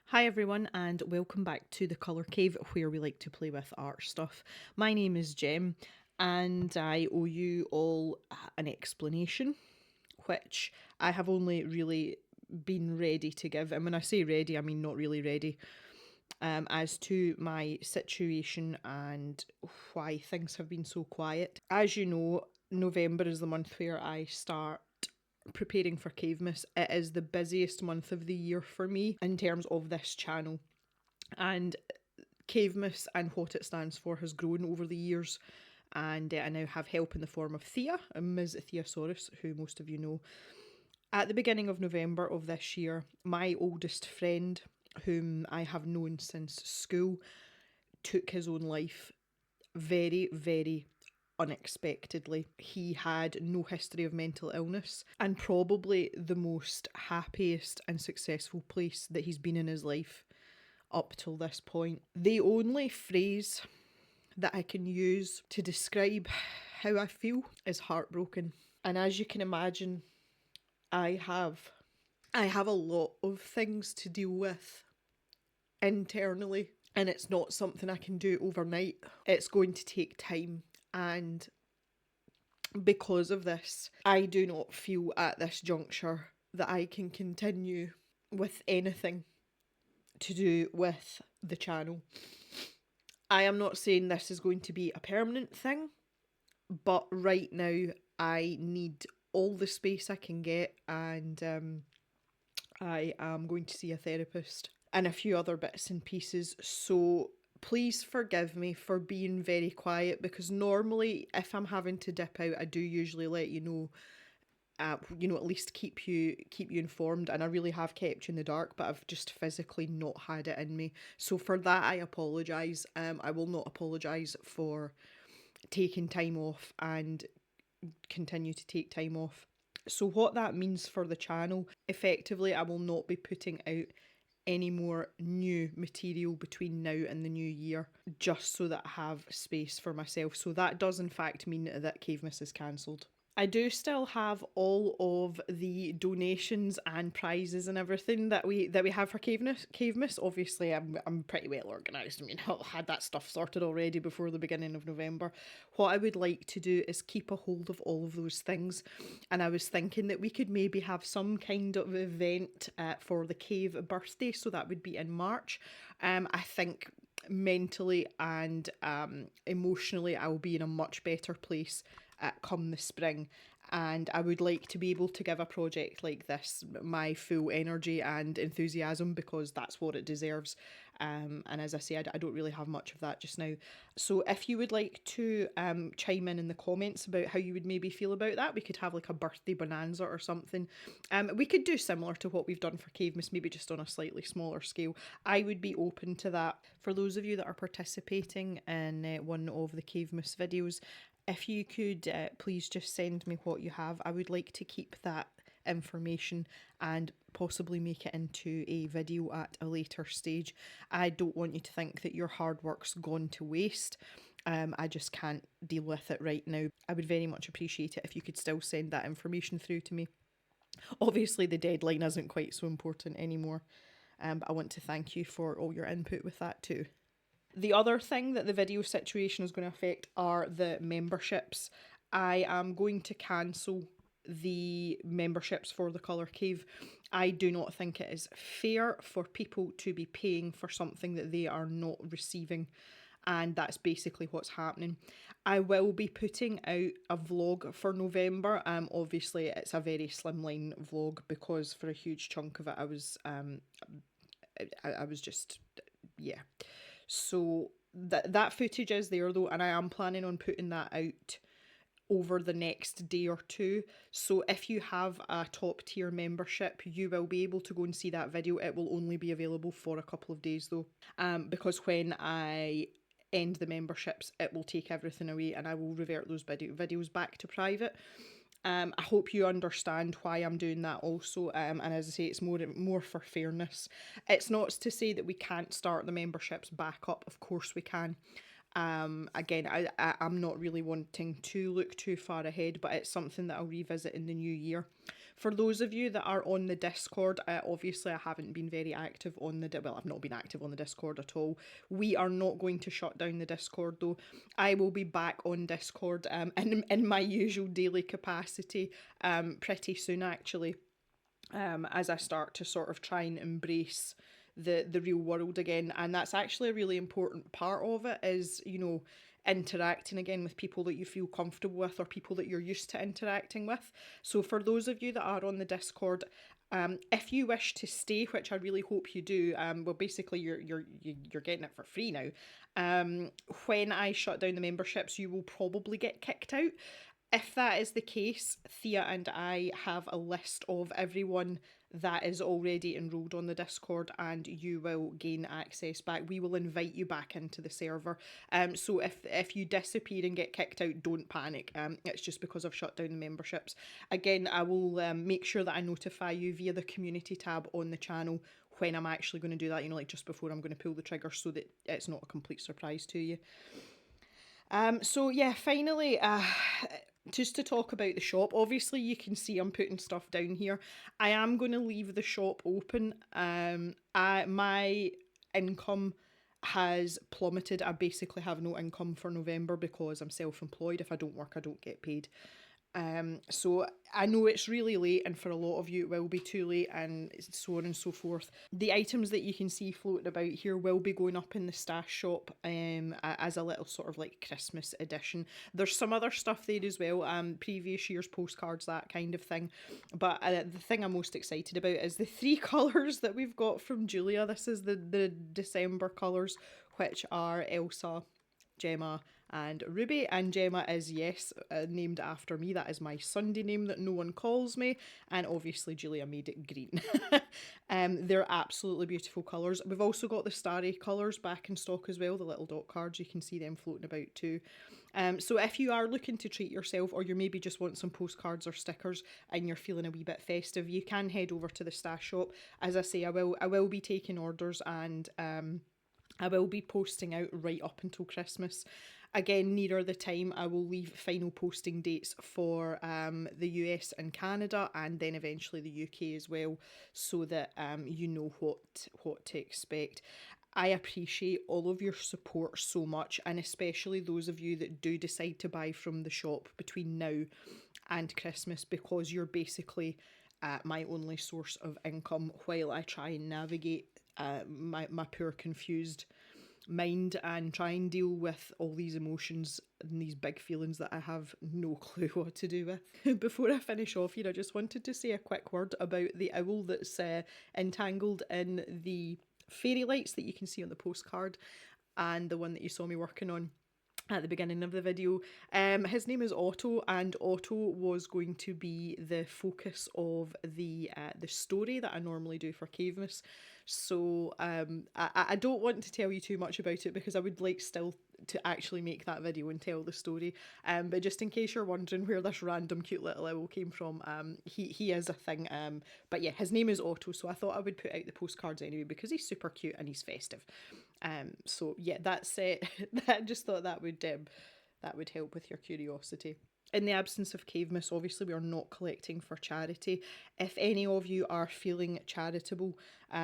Hi everyone and welcome back to the Colour Cave where we like to play with art stuff. My name is Jem and I owe you all an explanation which I have only really been ready to give, and when I say ready I mean not really ready, as to my situation and why things have been so quiet. As you know, November is the month where I start preparing for Cavemas. It is the busiest month of the year for me in terms of this channel. And Cavemas and what it stands for has grown over the years. And I now have help in the form of Thea, Ms. Theosaurus, who most of you know. At the beginning of November of this year, my oldest friend, whom I have known since school, took his own life very, very unexpectedly. He had no history of mental illness and probably the most happiest and successful place that he's been in his life up till this point. The only phrase that I can use to describe how I feel is heartbroken. And as you can imagine, I have a lot of things to deal with internally, and it's not something I can do overnight. It's going to take time, and because of this, I do not feel at this juncture that I can continue with anything to do with the channel. I am not saying this is going to be a permanent thing, but right now I need all the space I can get, and I am going to see a therapist and a few other bits and pieces. So please forgive me for being very quiet, because normally if I'm having to dip out, I do usually let you know. At least keep you informed, and I really have kept you in the dark, but I've just physically not had it in me. So for that, I apologise. I will not apologise for taking time off and continue to take time off. So what that means for the channel, effectively, I will not be putting out any more new material between now and the new year, just so that I have space for myself. So that does in fact mean that Cavemas is cancelled. I do still have all of the donations and prizes and everything that we have for Cavemas. Obviously, I'm pretty well organised. I mean, I had that stuff sorted already before the beginning of November. What I would like to do is keep a hold of all of those things, and I was thinking that we could maybe have some kind of event for the cave birthday. So that would be in March. I think mentally and emotionally, I will be in a much better place come the spring, and I would like to be able to give a project like this my full energy and enthusiasm, because that's what it deserves. And as I said, I don't really have much of that just now. So if you would like to chime in the comments about how you would maybe feel about that, we could have like a birthday bonanza or something. We could do similar to what we've done for Cavemas, maybe just on a slightly smaller scale. I would be open to that. For those of you that are participating in one of the Cavemas videos, if you could please just send me what you have. I would like to keep that information and possibly make it into a video at a later stage. I don't want you to think that your hard work's gone to waste. I just can't deal with it right now. I would very much appreciate it if you could still send that information through to me. Obviously the deadline isn't quite so important anymore, but I want to thank you for all your input with that too. The other thing that the video situation is going to affect are the memberships. I am going to cancel the memberships for the Colour Cave. I do not think it is fair for people to be paying for something that they are not receiving, and that's basically what's happening. I will be putting out a vlog for November. Obviously it's a very slimline vlog, because for a huge chunk of it I was just, yeah. So that footage is there though, and I am planning on putting that out over the next day or two. So if you have a top tier membership, you will be able to go and see that video. It will only be available for a couple of days though, because when I end the memberships, it will take everything away and I will revert those videos back to private. I hope you understand why I'm doing that also, and as I say, it's more for fairness. It's not to say that we can't start the memberships back up, of course we can. Again, I'm not really wanting to look too far ahead, but it's something that I'll revisit in the new year. For those of you that are on the Discord, obviously I haven't been very active on well, I've not been active on the Discord at all. We are not going to shut down the Discord though. I will be back on Discord in my usual daily capacity pretty soon actually, as I start to sort of try and embrace the real world again. And that's actually a really important part of it, is, you know, interacting again with people that you feel comfortable with or people that you're used to interacting with. So for those of you that are on the Discord, if you wish to stay, which I really hope you do, well, basically you're getting it for free now. When I shut down the memberships, you will probably get kicked out. If that is the case, Thea and I have a list of everyone that is already enrolled on the Discord, and you will gain access back. We will invite you back into the server. So if you disappear and get kicked out, don't panic. It's just because I've shut down the memberships. Again, I will make sure that I notify you via the community tab on the channel when I'm actually going to do that, you know, like just before I'm going to pull the trigger, so that it's not a complete surprise to you. So yeah, finally, just to talk about the shop, obviously you can see I'm putting stuff down here. I am going to leave the shop open. My income has plummeted. I basically have no income for November because I'm self-employed. If I don't work, I don't get paid. So I know it's really late, and for a lot of you it will be too late, and so on and so forth. The items that you can see floating about here will be going up in the stash shop as a little sort of like Christmas edition. There's some other stuff there as well, previous year's postcards, that kind of thing. But the thing I'm most excited about is the 3 colours that we've got from Julia. This is the December colours, which are Elsa, Gemma and Ruby. And Gemma is, yes, named after me. That is my Sunday name that no one calls me. And obviously Julia made it green. They're absolutely beautiful colours. We've also got the Starry colours back in stock as well, the little dot cards. You can see them floating about too. So if you are looking to treat yourself, or you maybe just want some postcards or stickers and you're feeling a wee bit festive, you can head over to the stash shop. As I say, I will be taking orders, and I will be posting out right up until Christmas. Again, nearer the time, I will leave final posting dates for the US and Canada, and then eventually the UK as well, so that you know what to expect. I appreciate all of your support so much, and especially those of you that do decide to buy from the shop between now and Christmas, because you're basically my only source of income while I try and navigate my poor confused mind and try and deal with all these emotions and these big feelings that I have no clue what to do with. Before I finish off here, I just wanted to say a quick word about the owl that's entangled in the fairy lights that you can see on the postcard, and the one that you saw me working on at the beginning of the video. His name is Otto, and Otto was going to be the focus of the story that I normally do for Cavemas. So I don't want to tell you too much about it, because I would like still to actually make that video and tell the story. But just in case you're wondering where this random cute little owl came from, he is a thing. But yeah, his name is Otto, so I thought I would put out the postcards anyway because he's super cute and he's festive. So yeah, that's it. I just thought that would help with your curiosity. In the absence of Cavemas, obviously we are not collecting for charity. If any of you are feeling charitable,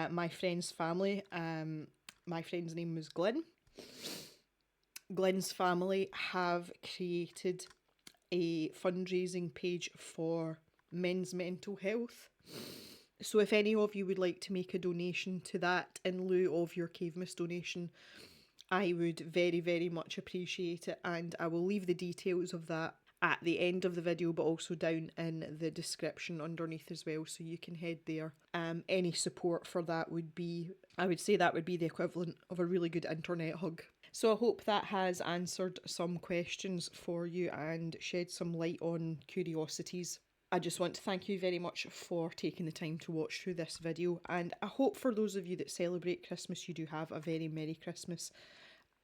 my friend's family, my friend's name was Glenn. Glenn's family have created a fundraising page for men's mental health. So if any of you would like to make a donation to that in lieu of your Cavemas donation, I would very, very much appreciate it, and I will leave the details of that at the end of the video, but also down in the description underneath as well, so you can head there. Any support for that would be, I would say that would be the equivalent of a really good internet hug. So I hope that has answered some questions for you and shed some light on curiosities. I just want to thank you very much for taking the time to watch through this video, and I hope for those of you that celebrate Christmas, you do have a very Merry Christmas.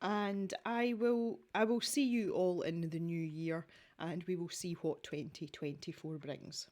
And I will see you all in the new year, and we will see what 2024 brings.